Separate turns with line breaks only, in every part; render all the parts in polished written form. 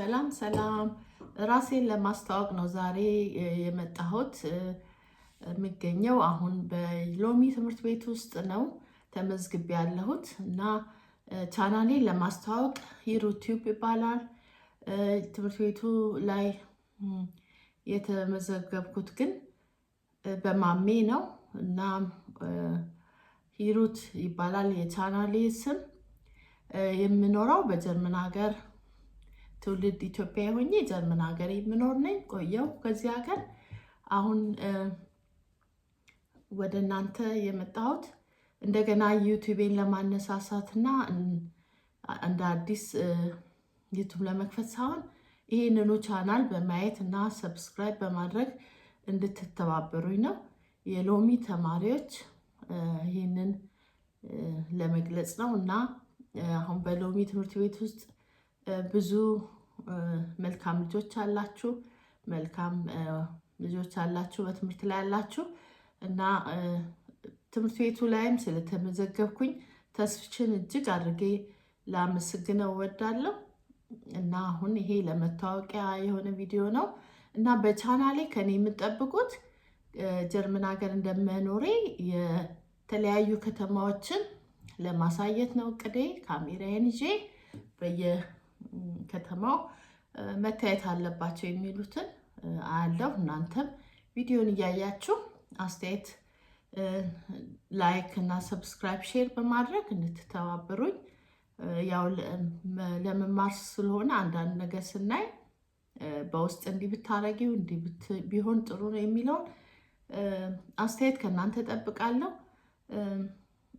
ሰላም ሰላም ራሴን ለማስተዋወቅ ነው ዛሬ የመጣሁት። የሚገኘው አሁን በሎሚ ትምህርት ቤት ውስጥ ነው ተመዝግቤ ያለሁት እና ቻናሌን ለማስተዋወቅ ሂሩቲዩብ ይባላል። ትምህርት ቤቱ ላይ የተመዘገብኩት ግን በማሜ ነው እና ሂሩት ይባላል የቻናሌ ስም። የምኖረው በጀርመን ሀገር ትውልድ ኢትዮጵያ ሆኜ ጀርመን ሀገር የምኖር ነኝ። ቆየው ከዚህ ሀገር አሁን ወደ እናንተ የመጣሁት እንደገና ዩቲዩብን ለማነሳሳትና እንደ አዲስ ዩቲዩብ ለመክፈት ሳይሆን ይሄንኑ ቻናል በማየት እና ሰብስክራይብ በማድረግ እንድትተባበሩኝ ነው። የሎሚ ተማሪዎች ይሄንን ለመግለጽ ነው እና አሁን በሎሚ ትምህርት ቤት ውስጥ ብዙ መልካም ልጆች አላችሁ፣ መልካም ልጆች አላችሁ፣ በትምህርት ላይ አላችሁ እና ትምህርት ቤቱ ላይም ስለተመዘገብኩኝ ተስፍችን እጅግ አድርጌ ላመሰግነው እወዳለሁ እና አሁን ይሄ ለመታወቂያ የሆነ ቪዲዮ ነው እና በቻናሌ ከኔ የምትጠብቁት ጀርመን ሀገር እንደመኖሬ የተለያዩ ከተማዎችን ለማሳየት ነው እቅዴ። ካሜራዬን ይዤ በየከተማው መታየት አለባቸው የሚሉትን አያለሁ። እናንተም ቪዲዮን እያያችሁ አስተያየት፣ ላይክ እና ሰብስክራይብ፣ ሼር በማድረግ እንድትተባበሩኝ። ያው ለመማር ስለሆነ አንዳንድ ነገር ስናይ በውስጥ እንዲህ ብታረጊው እንዲህ ቢሆን ጥሩ ነው የሚለውን አስተያየት ከእናንተ እጠብቃለሁ።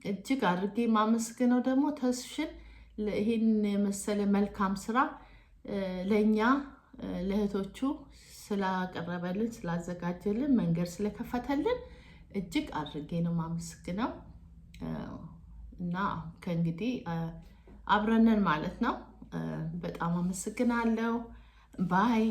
እጅግ አድርጌ ማመስግነው ደግሞ ተስፍሽን ይህን የመሰለ መልካም ስራ ለእኛ ለእህቶቹ ስላቀረበልን፣ ስላዘጋጀልን፣ መንገድ ስለከፈተልን እጅግ አድርጌ ነው ማመስግነው እና ከእንግዲህ አብረንን ማለት ነው። በጣም አመሰግናለሁ። ባይ